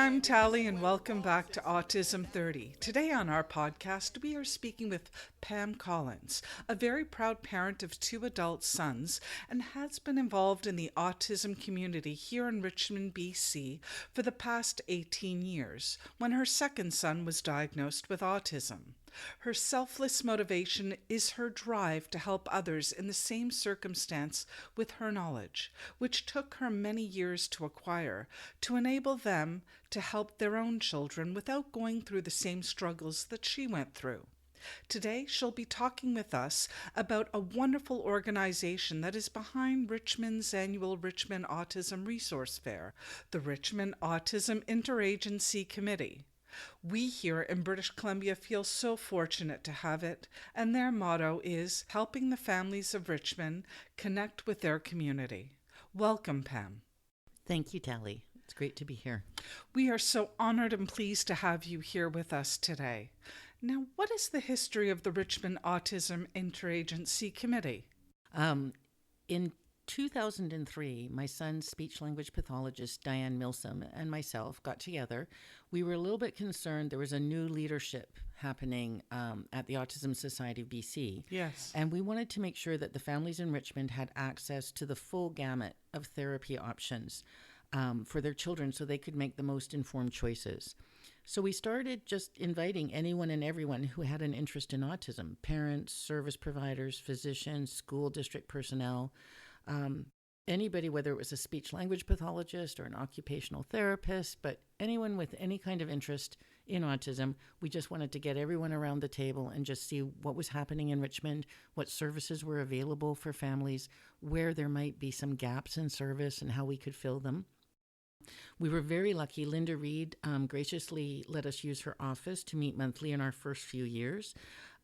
I'm Tally, and welcome back to Autism 30. Today on our podcast, we are speaking with Pam Collins, a very proud parent of 2 adult sons, and has been involved in the autism community here in Richmond, BC, for the past 18 years, when her second son was diagnosed with autism. Her selfless motivation is her drive to help others in the same circumstance with her knowledge, which took her many years to acquire, to enable them to help their own children without going through the same struggles that she went through. Today, she'll be talking with us about a wonderful organization that is behind Richmond's annual Richmond Autism Resource Fair, the Richmond Autism Interagency Committee. We here in British Columbia feel so fortunate to have it, and their motto is helping the families of Richmond connect with their community. Welcome, Pam. Thank you, Tally. It's great to be here. We are so honored and pleased to have you here with us today. Now, what is the history of the Richmond Autism Interagency Committee? In 2003, my son's speech-language pathologist, Diane Milsom, and myself got together. We were a little bit concerned there was a new leadership happening at the Autism Society of BC. Yes. And we wanted to make sure that the families in Richmond had access to the full gamut of therapy options for their children so they could make the most informed choices. So we started just inviting anyone and everyone who had an interest in autism, parents, service providers, physicians, school district personnel, anybody, whether it was a speech-language pathologist or an occupational therapist, but anyone with any kind of interest in autism. We just wanted to get everyone around the table and just see what was happening in Richmond, what services were available for families, where there might be some gaps in service and how we could fill them. We were very lucky. Linda Reed graciously let us use her office to meet monthly in our first few years.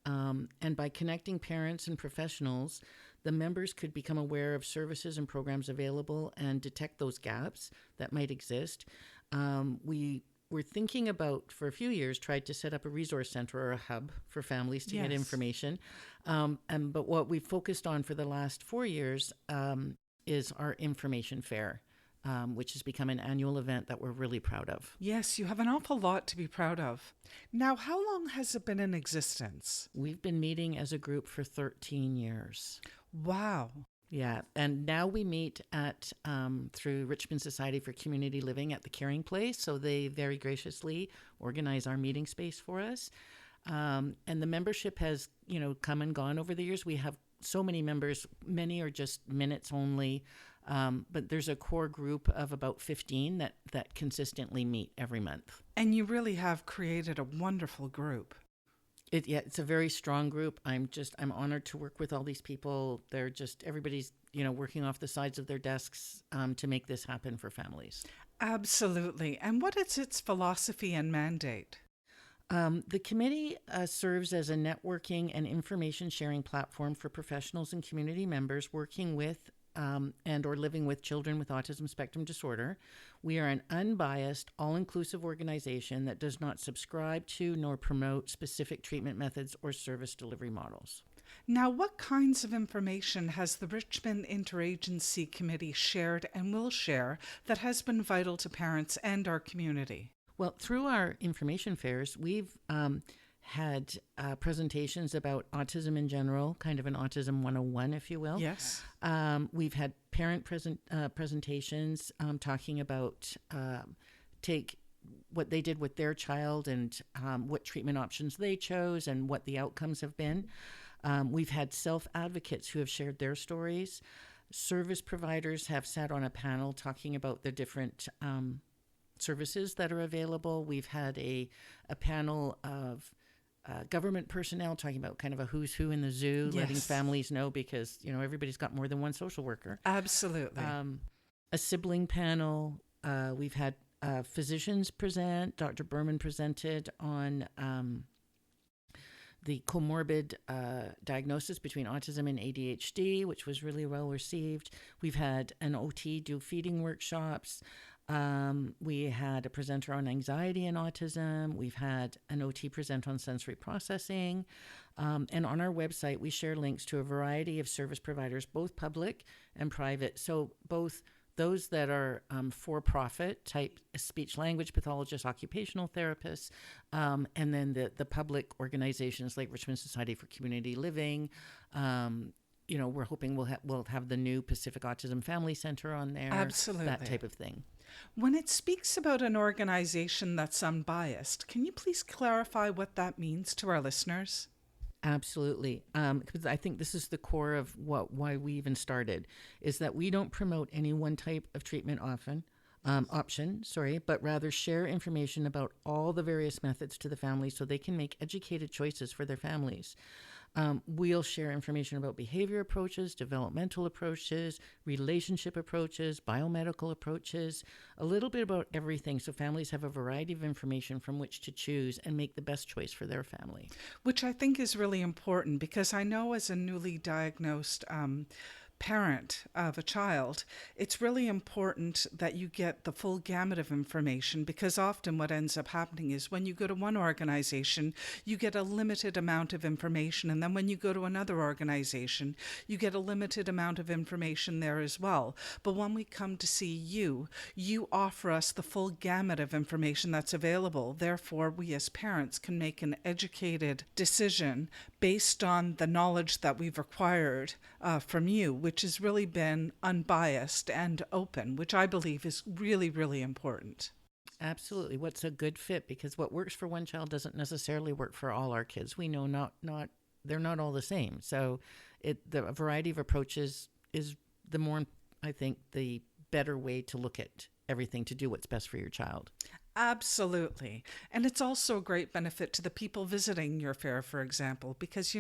And by connecting parents and professionals, the members could become aware of services and programs available and detect those gaps that might exist. We were thinking about, for a few years, tried to set up a resource center or a hub for families to get information. But what we focused on for the last 4 years is our information fair, which has become an annual event that we're really proud of. Yes, you have an awful lot to be proud of. Now, how long has it been in existence? We've been meeting as a group for 13 years. Wow. Yeah, and now we meet at through Richmond Society for Community Living at the Caring Place, so they very graciously organize our meeting space for us. And the membership has, come and gone over the years. We have so many members, many are just minutes only, but there's a core group of about 15 that consistently meet every month. And you really have created a wonderful group. It's a very strong group. I'm honored to work with all these people. They're just, everybody's, working off the sides of their desks to make this happen for families. Absolutely. And what is its philosophy and mandate? The committee serves as a networking and information sharing platform for professionals and community members working with and or living with children with autism spectrum disorder. We are an unbiased, all-inclusive organization that does not subscribe to nor promote specific treatment methods or service delivery models. Now, what kinds of information has the Richmond Interagency Committee shared and will share that has been vital to parents and our community? Well, through our information fairs, we've had presentations about autism in general, kind of an autism 101, if you will. Yes. We've had parent presentations talking about take what they did with their child and what treatment options they chose and what the outcomes have been. We've had self-advocates who have shared their stories. Service providers have sat on a panel talking about the different services that are available. We've had a panel of government personnel talking about kind of a who's who in the zoo, letting families know because, everybody's got more than one social worker. Absolutely. A sibling panel. We've had physicians present. Dr. Berman presented on the comorbid diagnosis between autism and ADHD, which was really well received. We've had an OT do feeding workshops. We had a presenter on anxiety and autism. We've had an OT present on sensory processing. And on our website, we share links to a variety of service providers, both public and private. So both those that are for-profit type speech language pathologists, occupational therapists, and then the public organizations like Richmond Society for Community Living. We're hoping we'll have the new Pacific Autism Family Center on there. Absolutely. That type of thing. When it speaks about an organization that's unbiased, can you please clarify what that means to our listeners? Absolutely. Because I think this is the core of why we even started, is that we don't promote any one type of treatment option, but rather share information about all the various methods to the family so they can make educated choices for their families. We'll share information about behavior approaches, developmental approaches, relationship approaches, biomedical approaches, a little bit about everything, so families have a variety of information from which to choose and make the best choice for their family. Which I think is really important, because I know as a newly diagnosed parent of a child, it's really important that you get the full gamut of information, because often what ends up happening is when you go to one organization, you get a limited amount of information, and then when you go to another organization, you get a limited amount of information there as well. But when we come to see you, you offer us the full gamut of information that's available. Therefore, we as parents can make an educated decision based on the knowledge that we've acquired from you, which has really been unbiased and open, which I believe is really, really important. Absolutely. What's a good fit? Because what works for one child doesn't necessarily work for all our kids. We know they're not all the same. So the variety of approaches is the better way to look at everything to do what's best for your child. Absolutely. And it's also a great benefit to the people visiting your fair, for example, because,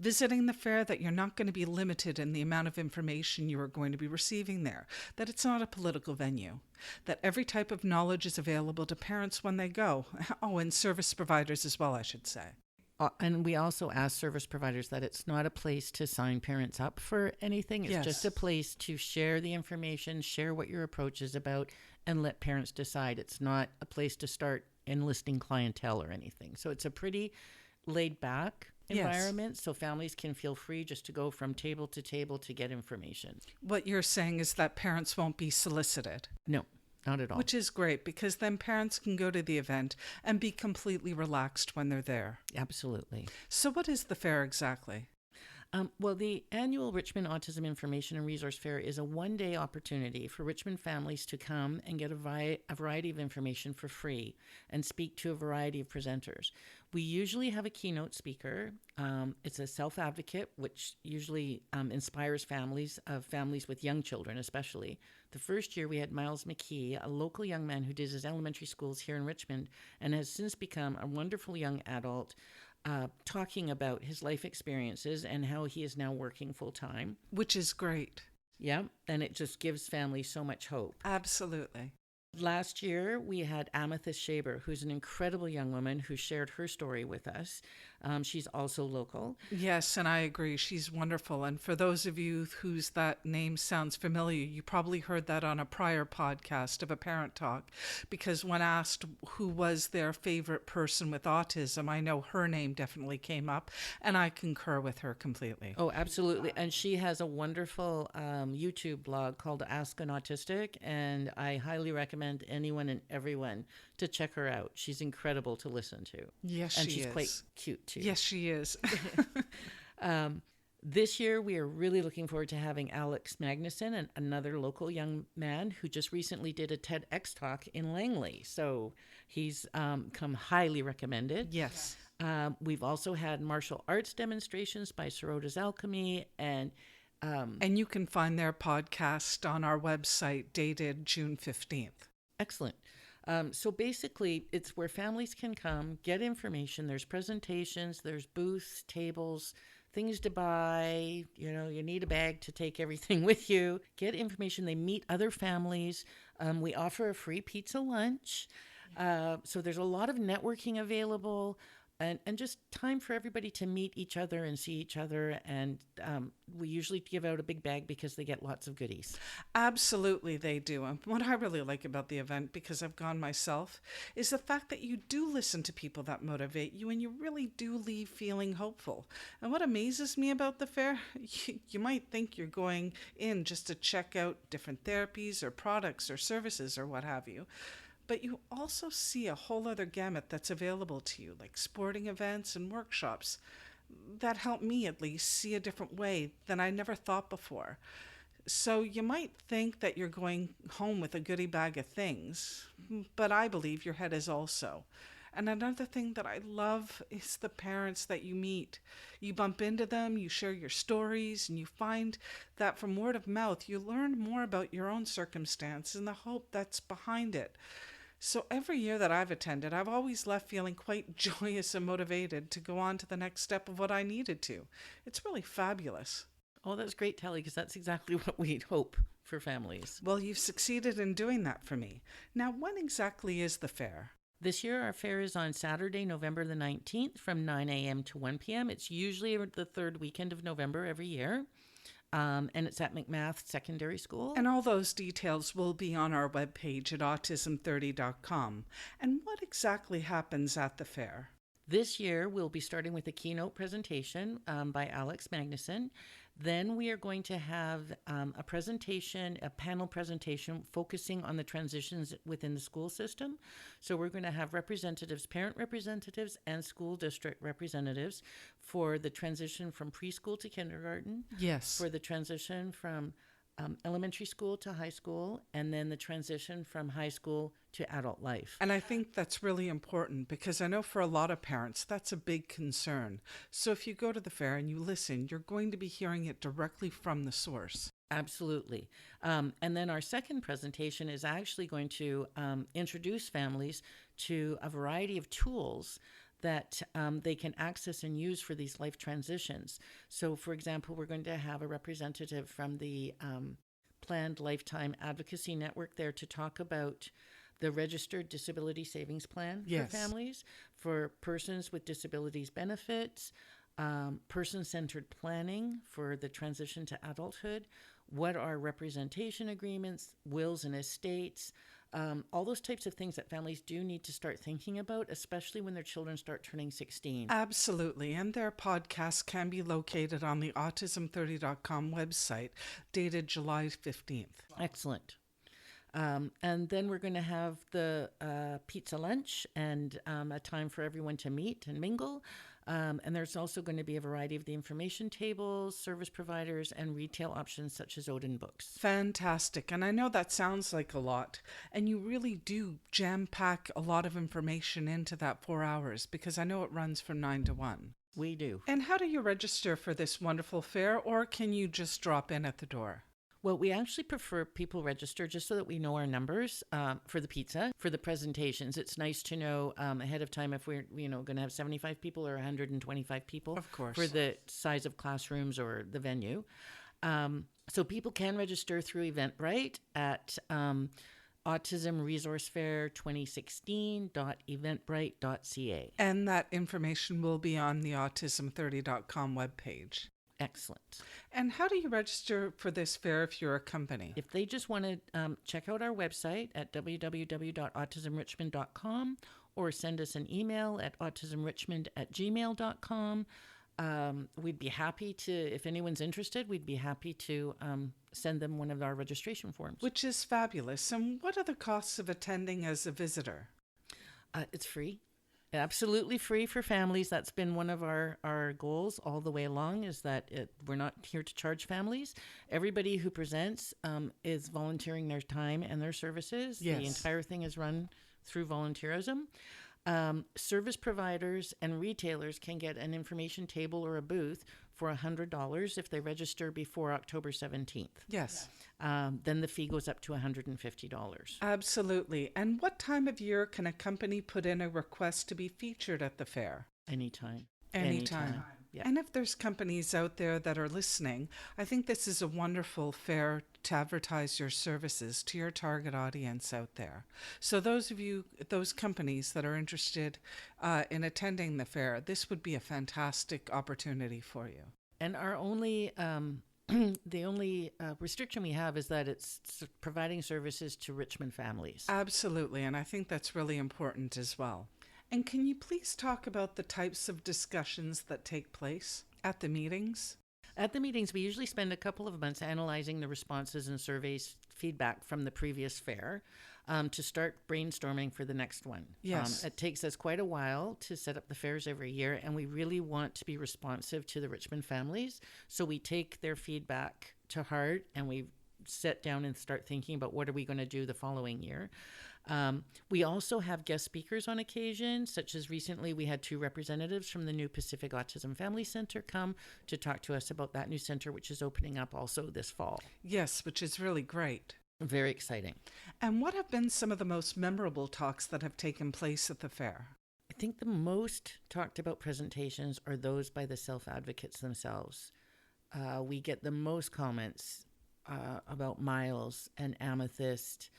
visiting the fair, that you're not going to be limited in the amount of information you are going to be receiving there, that it's not a political venue, that every type of knowledge is available to parents when they go. Oh, and service providers as well, I should say. And we also ask service providers that it's not a place to sign parents up for anything. It's just a place to share the information, share what your approach is about, and let parents decide. It's not a place to start enlisting clientele or anything. So it's a pretty laid back environment, so families can feel free just to go from table to table to get information. What you're saying is that parents won't be solicited. No. Not at all. Which is great, because then parents can go to the event and be completely relaxed when they're there. Absolutely. So what is the fair exactly? Well, the annual Richmond Autism Information and Resource Fair is a one-day opportunity for Richmond families to come and get a variety of information for free and speak to a variety of presenters. We usually have a keynote speaker. It's a self-advocate, which usually inspires families with young children especially. The first year we had Miles McKee, a local young man who did his elementary schools here in Richmond and has since become a wonderful young adult, talking about his life experiences and how he is now working full-time. Which is great. Yeah, and it just gives families so much hope. Absolutely. Last year, we had Amethyst Shaber, who's an incredible young woman who shared her story with us. She's also local. Yes, and I agree. She's wonderful. And for those of you whose that name sounds familiar, you probably heard that on a prior podcast of a Parent Talk, because when asked who was their favorite person with autism, I know her name definitely came up, and I concur with her completely. Oh, absolutely. And she has a wonderful YouTube blog called Ask an Autistic, and I highly recommend anyone and everyone to check her out. She's incredible to listen to. Yes, and she is. And she's quite cute, too. Yes, she is. This year, we are really looking forward to having Alex Magnuson, another local young man who just recently did a TEDx talk in Langley. So he's come highly recommended. Yes. We've also had martial arts demonstrations by Sorota's Alchemy, and you can find their podcast on our website dated June 15th. Excellent. So basically, it's where families can come, get information. There's presentations, there's booths, tables, things to buy. You need a bag to take everything with you. Get information. They meet other families. We offer a free pizza lunch. So there's a lot of networking available. and just time for everybody to meet each other and see each other. And we usually give out a big bag because they get lots of goodies. Absolutely, they do. And what I really like about the event, because I've gone myself, is the fact that you do listen to people that motivate you and you really do leave feeling hopeful. And what amazes me about the fair, you might think you're going in just to check out different therapies or products or services or what have you. But you also see a whole other gamut that's available to you, like sporting events and workshops that help me at least see a different way than I never thought before. So you might think that you're going home with a goodie bag of things, but I believe your head is also. And another thing that I love is the parents that you meet. You bump into them, you share your stories, and you find that from word of mouth, you learn more about your own circumstance and the hope that's behind it. So every year that I've attended, I've always left feeling quite joyous and motivated to go on to the next step of what I needed to. It's really fabulous. Oh, that's great, Telly, because that's exactly what we hope for families. Well, you've succeeded in doing that for me. Now, when exactly is the fair? This year, our fair is on Saturday, November the 19th from 9 a.m. to 1 p.m. It's usually the third weekend of November every year. And it's at McMath Secondary School. And all those details will be on our webpage at autism30.com. And what exactly happens at the fair? This year, we'll be starting with a keynote presentation by Alex Magnuson. Then we are going to have a presentation, a panel presentation focusing on the transitions within the school system. So we're going to have representatives, parent representatives, and school district representatives for the transition from preschool to kindergarten. Yes. For the transition from elementary school to high school, and then the transition from high school to adult life. And I think that's really important because I know for a lot of parents, that's a big concern. So if you go to the fair and you listen, you're going to be hearing it directly from the source. Absolutely. And then our second presentation is actually going to introduce families to a variety of tools that they can access and use for these life transitions. So, for example, we're going to have a representative from the Planned Lifetime Advocacy Network there to talk about the Registered Disability Savings Plan for families, for persons with disabilities benefits, person-centered planning for the transition to adulthood, what are representation agreements, wills and estates, all those types of things that families do need to start thinking about, especially when their children start turning 16. Absolutely. And their podcast can be located on the autism30.com website, dated July 15th. Excellent. And then we're going to have the pizza lunch and a time for everyone to meet and mingle. And there's also going to be a variety of the information tables, service providers, and retail options such as Odin Books. Fantastic. And I know that sounds like a lot. And you really do jam-pack a lot of information into that 4 hours because I know it runs from 9 to 1. We do. And how do you register for this wonderful fair, or can you just drop in at the door? Well, we actually prefer people register just so that we know our numbers for the pizza. For the presentations, it's nice to know ahead of time if we're going to have 75 people or 125 people. Of course. For the size of classrooms or the venue. So people can register through Eventbrite at Autism Resource Fair 2016.eventbrite.ca. And that information will be on the autism30.com webpage. Excellent. And how do you register for this fair if you're a company? If they just want to check out our website at www.autismrichmond.com or send us an email at autismrichmond@gmail.com, we'd be happy to, if anyone's interested, we'd be happy to send them one of our registration forms. Which is fabulous. And what are the costs of attending as a visitor? It's free. Absolutely free for families. That's been one of our goals all the way along, is that we're not here to charge families. Everybody who presents is volunteering their time and their services. Yes. The entire thing is run through volunteerism. Service providers and retailers can get an information table or a booth for $100 if they register before October 17th. Yes. Then the fee goes up to $150. Absolutely. And what time of year can a company put in a request to be featured at the fair? Anytime. Anytime. Yeah. And if there's companies out there that are listening, I think this is a wonderful fair to advertise your services to your target audience out there. So those companies that are interested in attending the fair, this would be a fantastic opportunity for you. And our only the only restriction we have is that it's providing services to Richmond families. Absolutely, and I think that's really important as well. And can you please talk about the types of discussions that take place at the meetings? At the meetings, we usually spend a couple of months analyzing the responses and surveys feedback from the previous fair to start brainstorming for the next one. Yes. It takes us quite a while to set up the fairs every year, and we really want to be responsive to the Richmond families. So we take their feedback to heart, and we sit down and start thinking about what are we going to do the following year. We also have guest speakers on occasion, such as recently we had 2 representatives from the new Pacific Autism Family Center come to talk to us about that new center, which is opening up also this fall. Yes, which is really great. Very exciting. And what have been some of the most memorable talks that have taken place at the fair? I think the most talked about presentations are those by the self-advocates themselves. We get the most comments about Miles and Amethyst.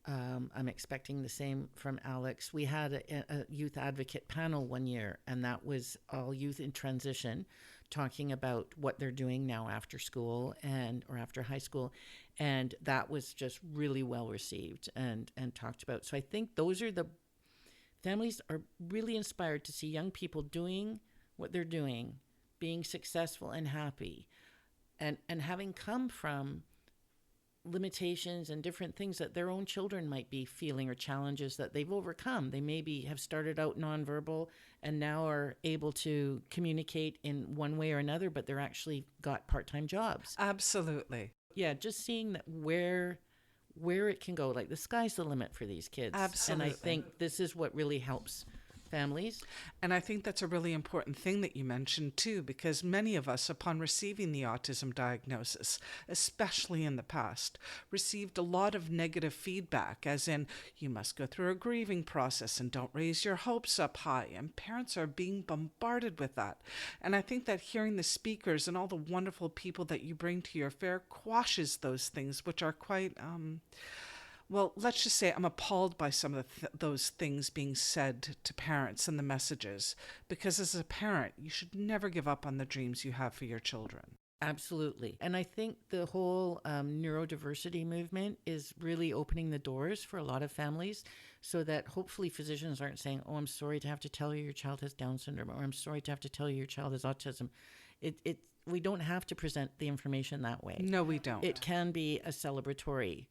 I'm expecting the same from Alex. We had a youth advocate panel one year, and that was all youth in transition, talking about what they're doing now after school or after high school. And that was just really well received and talked about. So I think those are the families are really inspired to see young people doing what they're doing, being successful and happy, and having come from limitations and different things that their own children might be feeling or challenges that they've overcome. They maybe have started out nonverbal and now are able to communicate in one way or another, but they're actually got part-time jobs. Absolutely. Yeah, just seeing that where it can go, like the sky's the limit for these kids. Absolutely. And I think this is what really helps families. And I think that's a really important thing that you mentioned too, because many of us, upon receiving the autism diagnosis, especially in the past, received a lot of negative feedback, as in, you must go through a grieving process and don't raise your hopes up high. And parents are being bombarded with that. And I think that hearing the speakers and all the wonderful people that you bring to your fair quashes those things, which are quite, well, let's just say I'm appalled by some of those things being said to parents and the messages, because as a parent, you should never give up on the dreams you have for your children. Absolutely. And I think the whole neurodiversity movement is really opening the doors for a lot of families, so that hopefully physicians aren't saying, oh, I'm sorry to have to tell you your child has Down syndrome, or I'm sorry to have to tell you your child has autism. We don't have to present the information that way. No, we don't. It can be a celebratory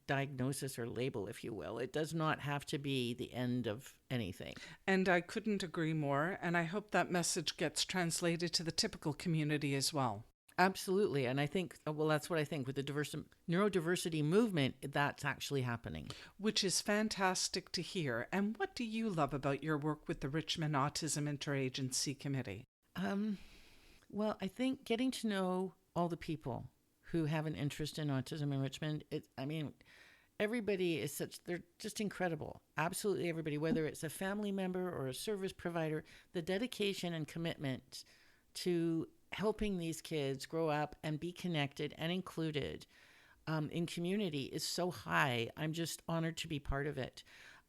diagnosis or label, if you will. It does not have to be the end of anything. And I couldn't agree more. And I hope that message gets translated to the typical community as well. Absolutely. And I think, well, that's what I think with the neurodiversity movement, that's actually happening. Which is fantastic to hear. And what do you love about your work with the Richmond Autism Interagency Committee? Well, I think getting to know all the people who have an interest in autism in Richmond. Everybody is they're just incredible. Absolutely everybody, whether it's a family member or a service provider, the dedication and commitment to helping these kids grow up and be connected and included in community is so high. I'm just honored to be part of it.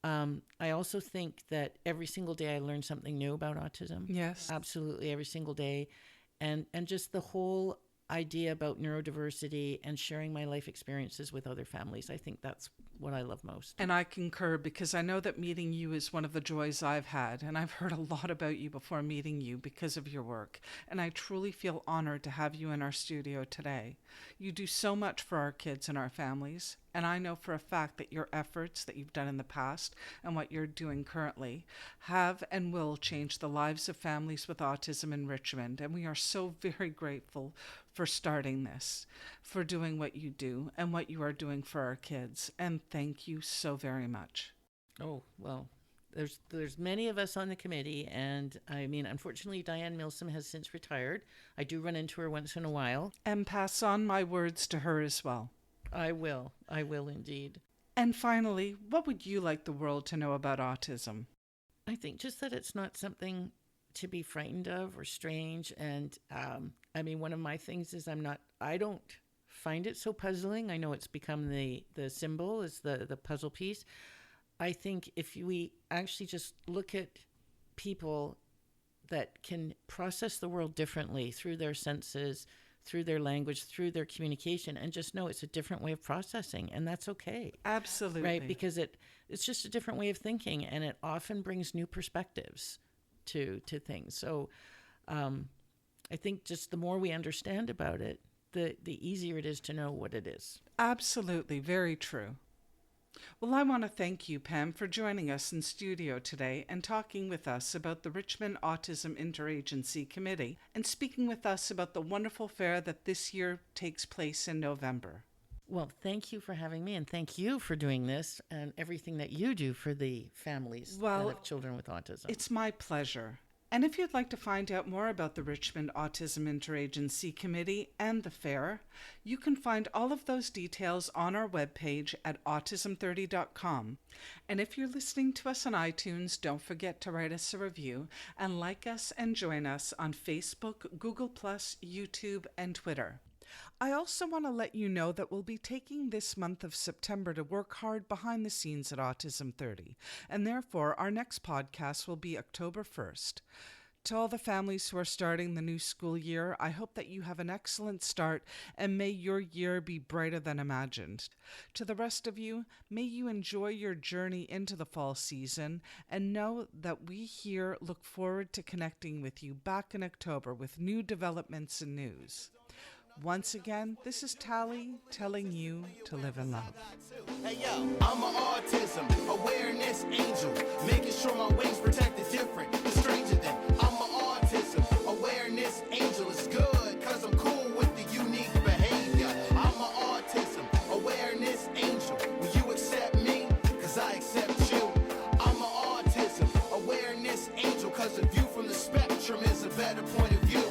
I also think that every single day I learn something new about autism. Yes. Absolutely every single day. And just the whole idea about neurodiversity and sharing my life experiences with other families. I think that's what I love most. And I concur, because I know that meeting you is one of the joys I've had, and I've heard a lot about you before meeting you because of your work, and I truly feel honored to have you in our studio today. You do so much for our kids and our families, and I know for a fact that your efforts that you've done in the past and what you're doing currently have and will change the lives of families with autism in Richmond, and we are so very grateful for starting this, for doing what you do and what you are doing for our kids. And thank you so very much. Oh, well, there's many of us on the committee, and I mean, unfortunately, Diane Milsom has since retired. I do run into her once in a while. And pass on my words to her as well. I will indeed. And finally, what would you like the world to know about autism? I think just that it's not something to be frightened of or strange. And I mean, one of my things is I don't find it so puzzling. I know it's become the symbol, is the puzzle piece. I think if we actually just look at people that can process the world differently through their senses, through their language, through their communication, and just know it's a different way of processing, and that's okay. Absolutely. Right? Because it's just a different way of thinking, and it often brings new perspectives to things. So I think just the more we understand about it, the easier it is to know what it is. Absolutely. Very true. Well, I want to thank you, Pam, for joining us in studio today and talking with us about the Richmond Autism Interagency Committee and speaking with us about the wonderful fair that this year takes place in November. Well, thank you for having me, and thank you for doing this and everything that you do for the families that have children with autism. It's my pleasure. And if you'd like to find out more about the Richmond Autism Interagency Committee and the fair, you can find all of those details on our webpage at autism30.com. And if you're listening to us on iTunes, don't forget to write us a review and like us and join us on Facebook, Google+, YouTube, and Twitter. I also want to let you know that we'll be taking this month of September to work hard behind the scenes at Autism 30, and therefore our next podcast will be October 1st. To all the families who are starting the new school year, I hope that you have an excellent start and may your year be brighter than imagined. To the rest of you, may you enjoy your journey into the fall season and know that we here look forward to connecting with you back in October with new developments and news. Once again, this is Tally telling you to live in love. Hey yo, I'm an autism awareness angel, making sure my wings protect the different, the stranger than. I'm an autism awareness angel. It's good, cause I'm cool with the unique behavior. I'm an autism awareness angel. Will you accept me? Cause I accept you. I'm an autism awareness angel, cause the view from the spectrum is a better point of view.